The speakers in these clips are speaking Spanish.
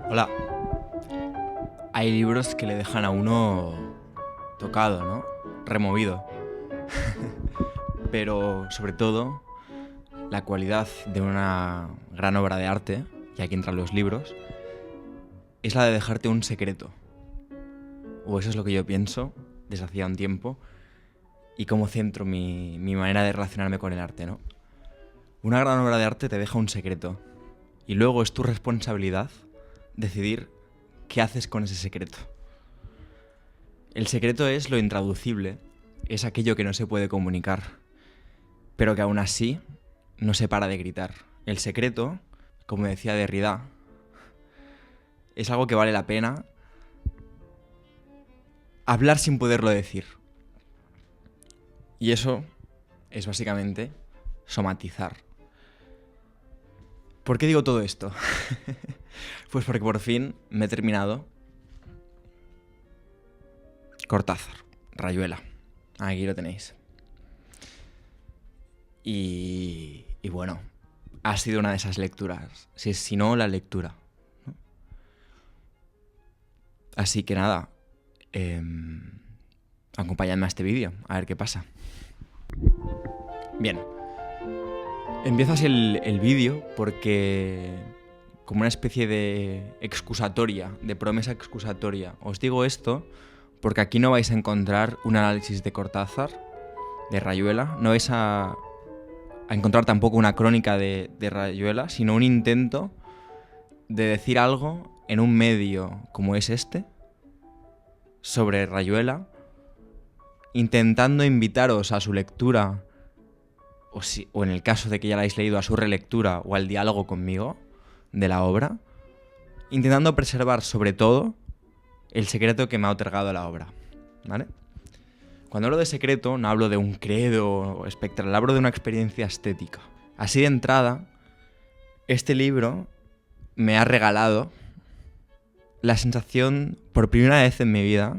Hola. Hay libros que le dejan a uno tocado, ¿no? Removido. Pero, sobre todo, la cualidad de una gran obra de arte, y aquí entran los libros, es la de dejarte un secreto. O eso es lo que yo pienso desde hacía un tiempo y cómo centro mi manera de relacionarme con el arte, ¿no? Una gran obra de arte te deja un secreto y luego es tu responsabilidad decidir qué haces con ese secreto. El secreto es lo intraducible, es aquello que no se puede comunicar, pero que aún así no se para de gritar. El secreto, como decía Derrida, es algo que vale la pena hablar sin poderlo decir. Y eso es básicamente somatizar. ¿Por qué digo todo esto? Pues porque por fin me he terminado Cortázar, Rayuela. Aquí lo tenéis. Y bueno, ha sido una de esas lecturas. Si no, la lectura, ¿no? Así que nada, acompañadme a este vídeo, a ver qué pasa. Bien. Empiezo así el vídeo porque, como una especie de excusatoria, de promesa excusatoria, os digo esto porque aquí no vais a encontrar un análisis de Cortázar, de Rayuela, no vais a encontrar tampoco una crónica de Rayuela, sino un intento de decir algo en un medio como es este, sobre Rayuela, intentando invitaros a su lectura, o en el caso de que ya la hayáis leído, a su relectura o al diálogo conmigo de la obra, intentando preservar sobre todo el secreto que me ha otorgado la obra, ¿vale? Cuando hablo de secreto no hablo de un credo espectral, hablo de una experiencia estética. Así de entrada, este libro me ha regalado la sensación, por primera vez en mi vida,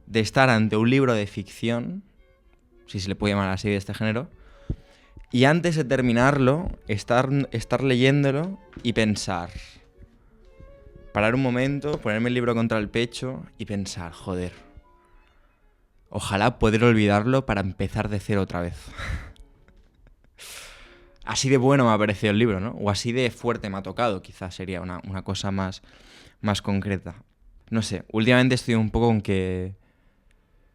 de estar ante un libro de ficción, si se le puede llamar así de este género, y antes de terminarlo, estar leyéndolo y pensar. Parar un momento, ponerme el libro contra el pecho y pensar, joder, ojalá poder olvidarlo para empezar de cero otra vez. Así de bueno me ha parecido el libro, ¿no? O así de fuerte me ha tocado, quizás sería una cosa más concreta. No sé, últimamente estoy un poco con que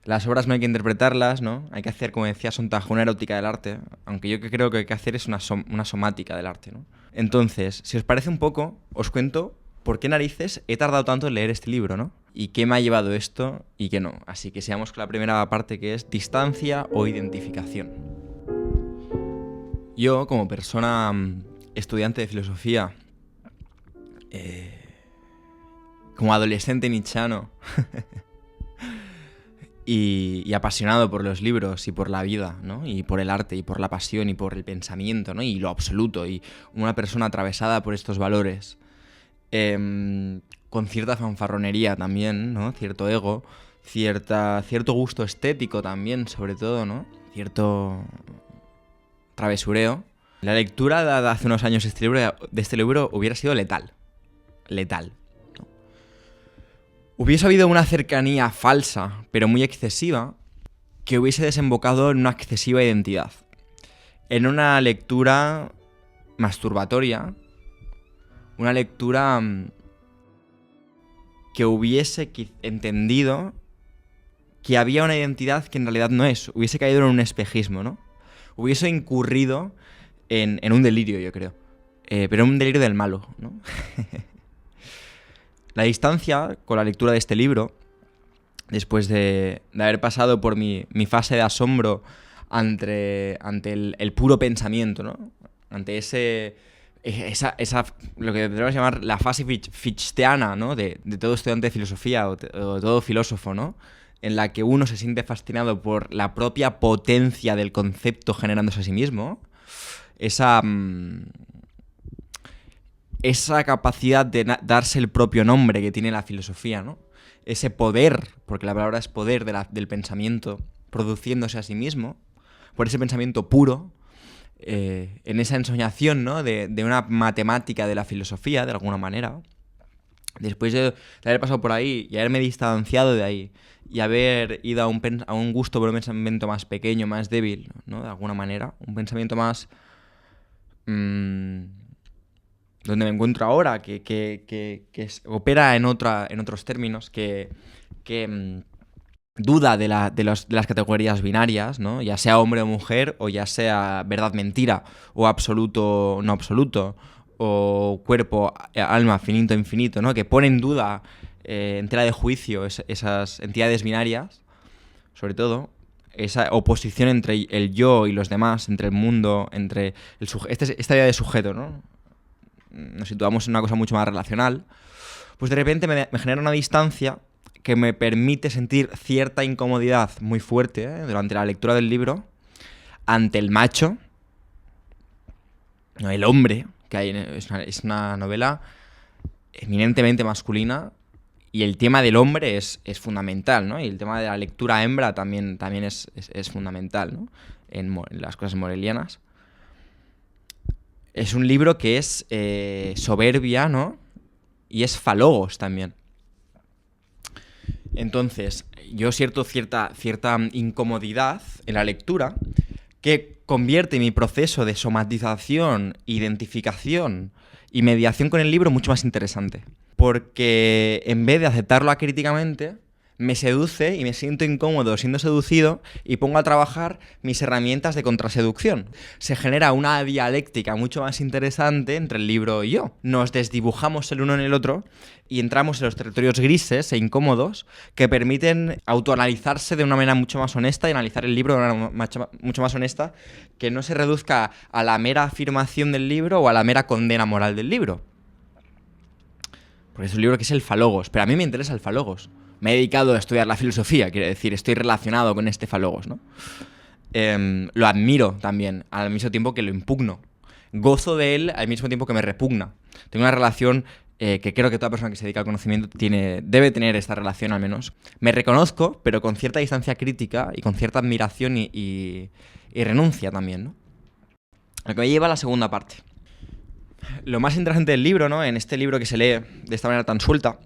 las obras no hay que interpretarlas, ¿no? Hay que hacer, como decía Sontag, una erótica del arte, aunque yo creo que hay que hacer es una somática del arte, ¿no? Entonces, si os parece un poco, os cuento por qué narices he tardado tanto en leer este libro, ¿no? Y qué me ha llevado esto y qué no. Así que sigamos con la primera parte, que es distancia o identificación. Yo, como persona estudiante de filosofía, como adolescente nichano y apasionado por los libros y por la vida, ¿no? Y por el arte y por la pasión y por el pensamiento, ¿no? Y lo absoluto, y una persona atravesada por estos valores, con cierta fanfarronería también, ¿no? Cierto ego, cierto gusto estético también, sobre todo, ¿no? Cierto travesureo. La lectura de hace unos años de este libro hubiera sido letal. Letal. ¿No? Hubiese habido una cercanía falsa, pero muy excesiva, que hubiese desembocado en una excesiva identidad. En una lectura masturbatoria, una lectura que hubiese entendido que había una identidad que en realidad no es. Hubiese caído en un espejismo, ¿no? Hubiese incurrido en un delirio, yo creo. Pero un delirio del malo, ¿no? La distancia con la lectura de este libro, después de haber pasado por mi fase de asombro ante el puro pensamiento, ¿no? Ante esa lo que debemos llamar la fase fichteana, ¿no? De todo estudiante de filosofía o de todo filósofo, ¿no? En la que uno se siente fascinado por la propia potencia del concepto generándose a sí mismo, esa capacidad de darse el propio nombre que tiene la filosofía, ¿no? Ese poder, porque la palabra es poder del pensamiento produciéndose a sí mismo, por ese pensamiento puro, en esa ensoñación, ¿no? de una matemática de la filosofía, de alguna manera, Después de haber pasado por ahí y haberme distanciado de ahí y haber ido a un gusto por un pensamiento más pequeño, más débil, ¿no? De alguna manera, un pensamiento más... donde me encuentro ahora, opera en otros términos, que duda de las categorías binarias, ¿no? Ya sea hombre o mujer, o ya sea verdad-mentira, o absoluto no absoluto, o cuerpo, alma, finito, infinito, ¿no? Que pone en duda, en tela de juicio, esas entidades binarias, sobre todo, esa oposición entre el yo y los demás, entre el mundo, entre esta idea de sujeto, ¿no? Nos situamos en una cosa mucho más relacional, pues de repente me genera una distancia que me permite sentir cierta incomodidad muy fuerte, durante la lectura del libro ante el macho, ¿no? El hombre, que hay, es una novela eminentemente masculina, y el tema del hombre es fundamental, ¿no? Y el tema de la lectura hembra también es fundamental, ¿no? En las cosas morelianas. Es un libro que es soberbia, ¿no? Y es falogos también. Entonces, yo siento cierta incomodidad en la lectura que convierte mi proceso de somatización, identificación y mediación con el libro mucho más interesante. Porque en vez de aceptarlo acríticamente, me seduce y me siento incómodo siendo seducido y pongo a trabajar mis herramientas de contraseducción. Se genera una dialéctica mucho más interesante entre el libro y yo. Nos desdibujamos el uno en el otro y entramos en los territorios grises e incómodos que permiten autoanalizarse de una manera mucho más honesta y analizar el libro de una manera mucho más honesta, que no se reduzca a la mera afirmación del libro o a la mera condena moral del libro. Porque es un libro que es el falogos, pero a mí me interesa el falogos. Me he dedicado a estudiar la filosofía, quiere decir, estoy relacionado con este falogos, ¿no? Lo admiro también, al mismo tiempo que lo impugno. Gozo de él al mismo tiempo que me repugna. Tengo una relación que creo que toda persona que se dedica al conocimiento debe tener esta relación al menos. Me reconozco, pero con cierta distancia crítica y con cierta admiración y renuncia también, ¿no? Lo que me lleva a la segunda parte. Lo más interesante del libro, ¿no? En este libro que se lee de esta manera tan suelta,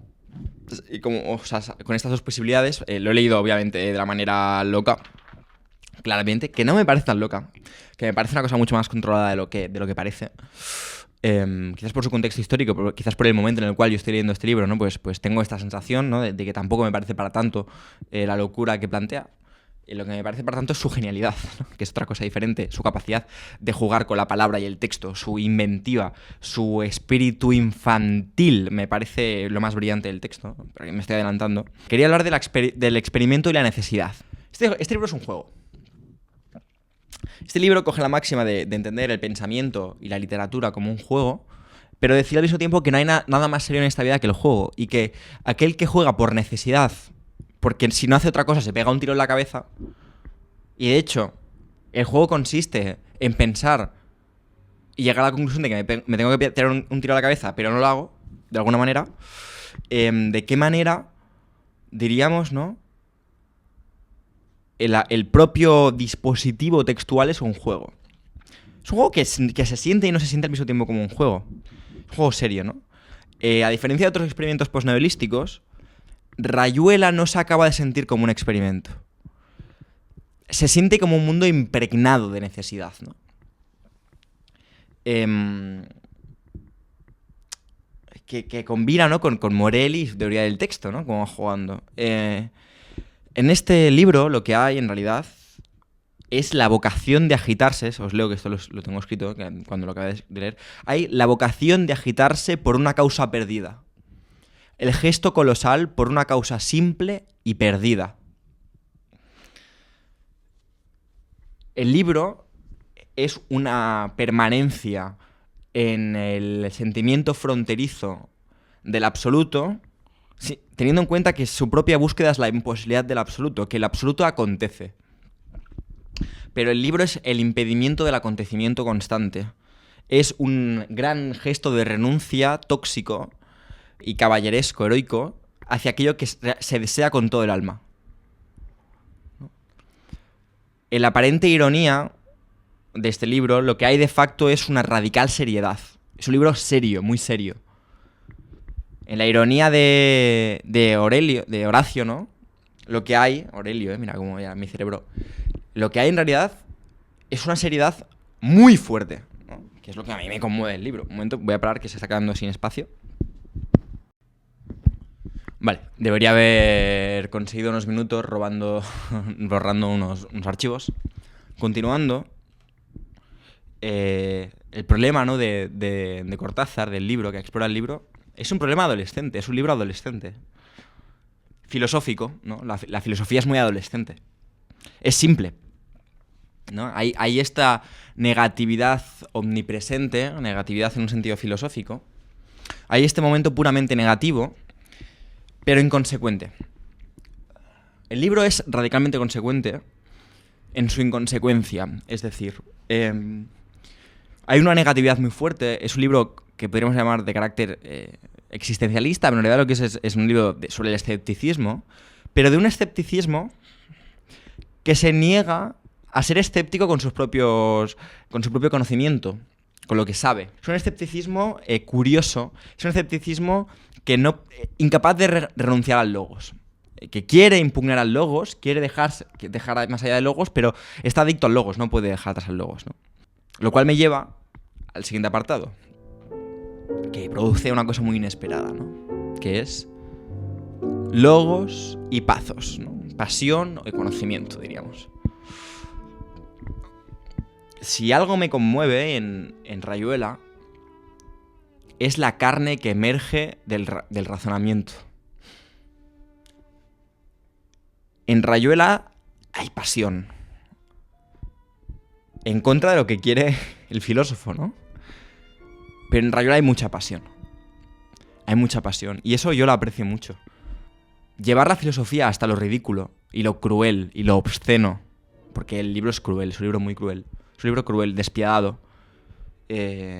y como, o sea, con estas dos posibilidades, lo he leído obviamente de la manera loca, claramente, que no me parece tan loca, que me parece una cosa mucho más controlada de lo que parece. Quizás por su contexto histórico, pero quizás por el momento en el cual yo estoy leyendo este libro, ¿no? Pues tengo esta sensación, ¿no? de que tampoco me parece para tanto la locura que plantea. Lo que me parece, por tanto, es su genialidad, ¿no? Que es otra cosa diferente, su capacidad de jugar con la palabra y el texto, su inventiva, su espíritu infantil, me parece lo más brillante del texto, ¿no? Pero me estoy adelantando. Quería hablar del experimento y la necesidad. Este libro es un juego. Este libro coge la máxima de entender el pensamiento y la literatura como un juego, pero decir al mismo tiempo que no hay nada más serio en esta vida que el juego, y que aquel que juega por necesidad, porque si no hace otra cosa se pega un tiro en la cabeza. Y de hecho, el juego consiste en pensar y llegar a la conclusión de que me tengo que tirar un tiro a la cabeza, pero no lo hago, de alguna manera. ¿De qué manera, diríamos, ¿no? El propio dispositivo textual es un juego. Es un juego que se siente y no se siente al mismo tiempo como un juego. Es un juego serio, ¿no? A diferencia de otros experimentos postnovelísticos, Rayuela no se acaba de sentir como un experimento. Se siente como un mundo impregnado de necesidad, ¿no? Que combina, ¿no? con Morel y su teoría del texto, ¿no? Como jugando. En este libro lo que hay, en realidad, es la vocación de agitarse. Os leo que esto lo tengo escrito cuando lo acabé de leer. Hay la vocación de agitarse por una causa perdida. El gesto colosal por una causa simple y perdida. El libro es una permanencia en el sentimiento fronterizo del absoluto, teniendo en cuenta que su propia búsqueda es la imposibilidad del absoluto, que el absoluto acontece. Pero el libro es el impedimento del acontecimiento constante. Es un gran gesto de renuncia tóxico y caballeresco, heroico, hacia aquello que se desea con todo el alma. En la aparente ironía de este libro, lo que hay de facto es una radical seriedad. Es un libro serio, muy serio. En la ironía de Horacio, ¿no? Lo que hay, Aurelio, mira cómo ya mi cerebro. Lo que hay en realidad es una seriedad muy fuerte, ¿no? Que es lo que a mí me conmueve el libro. Un momento, voy a parar que se está quedando sin espacio. Vale, debería haber conseguido unos minutos borrando unos archivos. Continuando, el problema, ¿no? de Cortázar, del libro, que explora el libro, es un problema adolescente, es un libro adolescente. Filosófico, ¿no? La filosofía es muy adolescente. Es simple, ¿no? Hay esta negatividad omnipresente, negatividad en un sentido filosófico. Hay este momento puramente negativo, pero inconsecuente. El libro es radicalmente consecuente en su inconsecuencia. Es decir, hay una negatividad muy fuerte. Es un libro que podríamos llamar de carácter existencialista, pero en realidad lo que es un libro sobre el escepticismo, pero de un escepticismo que se niega a ser escéptico con su propio conocimiento, con lo que sabe. Es un escepticismo curioso, es un escepticismo que incapaz de renunciar al logos, que quiere impugnar al logos, quiere dejar más allá del logos, pero está adicto al logos, no puede dejar atrás al logos, ¿no? Lo cual me lleva al siguiente apartado, que produce una cosa muy inesperada, ¿no? Que es logos y pathos, ¿no? Pasión y conocimiento, diríamos. Si algo me conmueve en Rayuela, es la carne que emerge del razonamiento. En Rayuela hay pasión. En contra de lo que quiere el filósofo, ¿no? Pero en Rayuela hay mucha pasión. Hay mucha pasión. Y eso yo lo aprecio mucho. Llevar la filosofía hasta lo ridículo, y lo cruel, y lo obsceno. Porque el libro es cruel, es un libro muy cruel. Es un libro cruel, despiadado,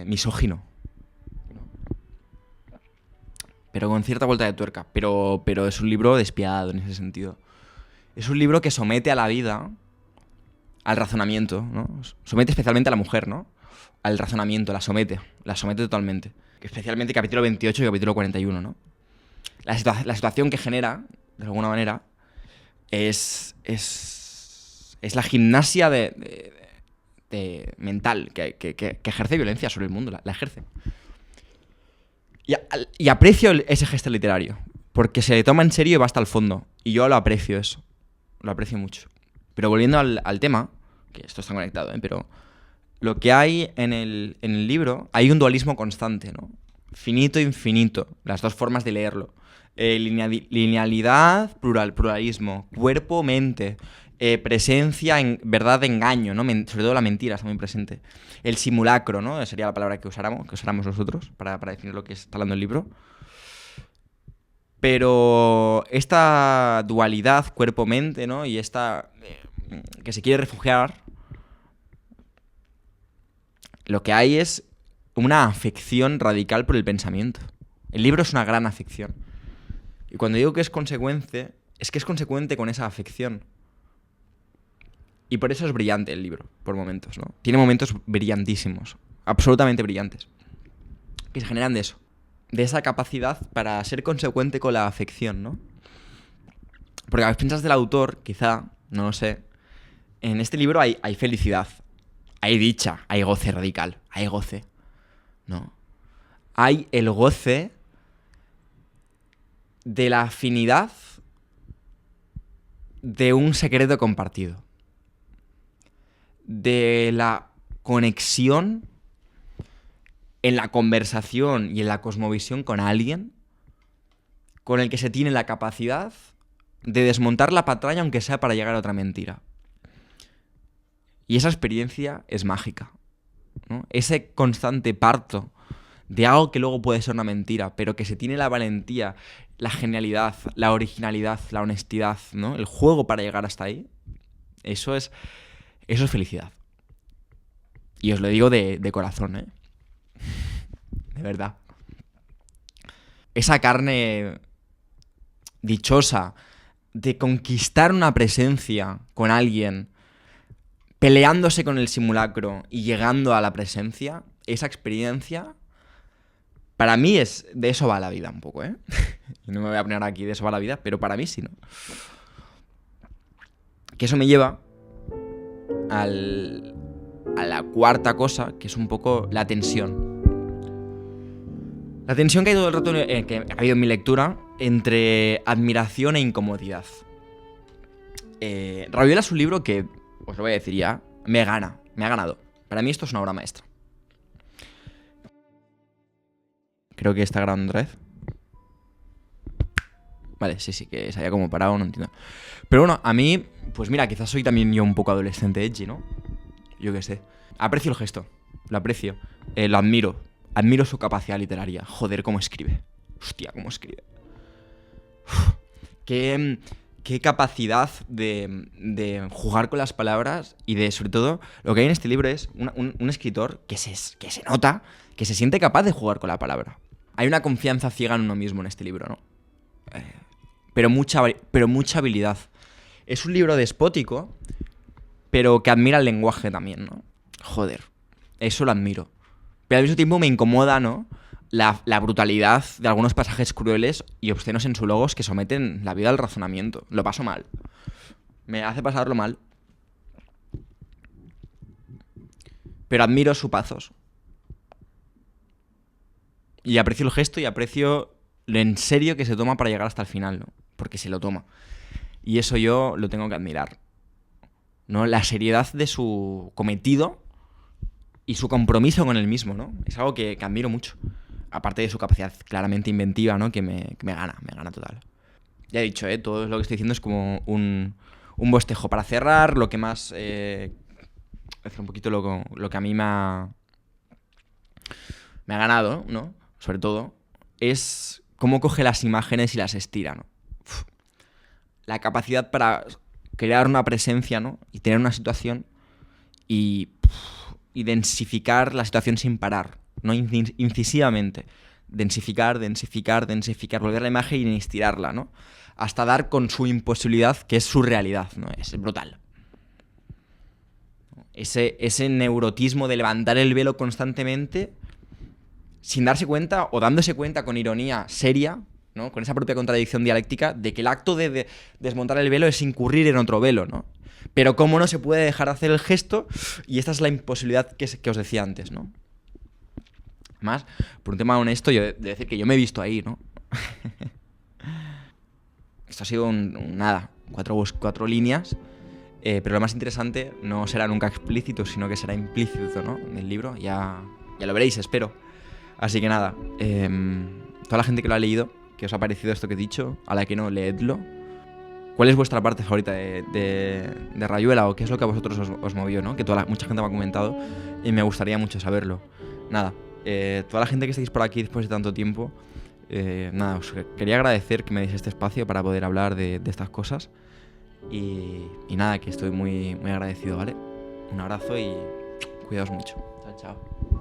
misógino. Pero con cierta vuelta de tuerca. Pero es un libro despiadado en ese sentido. Es un libro que somete a la vida al razonamiento, ¿no? Somete especialmente a la mujer, ¿no? Al razonamiento, la somete totalmente. Especialmente capítulo 28 y capítulo 41, ¿no? La situación que genera, de alguna manera, es la gimnasia mental que ejerce violencia sobre el mundo, la ejerce. Y aprecio ese gesto literario, porque se le toma en serio y va hasta el fondo. Y yo lo aprecio eso, lo aprecio mucho. Pero volviendo al tema, que esto está conectado, pero lo que hay en el libro, hay un dualismo constante, ¿no? Finito e infinito, las dos formas de leerlo. Linealidad, pluralismo, cuerpo, mente, presencia, verdad, engaño, ¿no? Sobre todo la mentira está muy presente. El simulacro, ¿no? Sería la palabra que usáramos nosotros para definir lo que está hablando el libro. Pero esta dualidad cuerpo-mente, ¿no? Y esta que se quiere refugiar, lo que hay es una afección radical por el pensamiento. El libro es una gran afección. Y cuando digo que es consecuente, es que es consecuente con esa afección. Y por eso es brillante el libro, por momentos, ¿no? Tiene momentos brillantísimos, absolutamente brillantes, que se generan de eso, de esa capacidad para ser consecuente con la afección, ¿no? Porque a las piensas del autor, quizá, no lo sé, en este libro hay felicidad, hay dicha, hay goce radical, hay goce, ¿no? Hay el goce de la afinidad de un secreto compartido, de la conexión en la conversación y en la cosmovisión con alguien con el que se tiene la capacidad de desmontar la patraña aunque sea para llegar a otra mentira. Y esa experiencia es mágica, ¿no? Ese constante parto de algo que luego puede ser una mentira, pero que se tiene la valentía, la genialidad, la originalidad, la honestidad, ¿no? El juego para llegar hasta ahí, eso es felicidad. Y os lo digo de corazón, ¿eh? De verdad. Esa carne dichosa de conquistar una presencia con alguien, peleándose con el simulacro y llegando a la presencia, esa experiencia Para mí de eso va la vida un poco, ¿eh? No me voy a poner aquí de eso va la vida, pero para mí sí, ¿no? Que eso me lleva a la cuarta cosa, que es un poco la tensión. La tensión que hay todo el rato, que ha habido en mi lectura, entre admiración e incomodidad. Rabiela es un libro que, os lo voy a decir ya, me ha ganado. Para mí esto es una obra maestra. Creo que está grabando otra vez. Vale, sí, que se haya como parado, no entiendo. Pero bueno, a mí, pues mira, quizás soy también yo un poco adolescente edgy, ¿no? Yo qué sé. Aprecio el gesto, lo aprecio, lo admiro. Admiro su capacidad literaria. Joder, cómo escribe. Hostia, cómo escribe. Uf, qué capacidad de jugar con las palabras y de, sobre todo, lo que hay en este libro es un escritor que se nota, que se siente capaz de jugar con la palabra. Hay una confianza ciega en uno mismo en este libro, ¿no? Pero mucha habilidad. Es un libro despótico, pero que admira el lenguaje también, ¿no? Joder, eso lo admiro. Pero al mismo tiempo me incomoda, ¿no? La brutalidad de algunos pasajes crueles y obscenos en su logos que someten la vida al razonamiento. Lo paso mal. Me hace pasarlo mal. Pero admiro su pathos. Y aprecio el gesto y aprecio lo en serio que se toma para llegar hasta el final, ¿no? Porque se lo toma. Y eso yo lo tengo que admirar, ¿no? La seriedad de su cometido y su compromiso con él mismo, ¿no? Es algo que admiro mucho. Aparte de su capacidad claramente inventiva, ¿no? Que me gana total. Ya he dicho, todo lo que estoy diciendo es como un bostejo. Para cerrar, lo que más... hacer un poquito lo que a mí me ha ganado, ¿no? Sobre todo, es cómo coge las imágenes y las estira, ¿no? La capacidad para crear una presencia, ¿no? Y tener una situación y densificar la situación sin parar, ¿no? Incisivamente. Densificar, volver la imagen y estirarla, ¿no? Hasta dar con su imposibilidad, que es su realidad, ¿no? Es brutal. Ese neurotismo de levantar el velo constantemente sin darse cuenta o dándose cuenta con ironía seria, ¿no? Con esa propia contradicción dialéctica de que el acto de desmontar el velo es incurrir en otro velo, ¿no? Pero cómo no se puede dejar de hacer el gesto, y esta es la imposibilidad que os decía antes, ¿no? Además, por un tema honesto, yo de decir que yo me he visto ahí, ¿no? Esto ha sido nada, cuatro líneas, pero lo más interesante no será nunca explícito, sino que será implícito, ¿no? En el libro, ya lo veréis, espero. Así que nada, toda la gente que lo ha leído, ¿qué os ha parecido esto que he dicho? A la que no, leedlo. ¿Cuál es vuestra parte favorita de Rayuela o qué es lo que a vosotros os movió, ¿no? Que mucha gente me ha comentado y me gustaría mucho saberlo. Nada, toda la gente que estáis por aquí después de tanto tiempo, nada, os quería agradecer que me deis este espacio para poder hablar de estas cosas y nada, que estoy muy, muy agradecido, ¿vale? Un abrazo y cuidaos mucho. Chao, chao.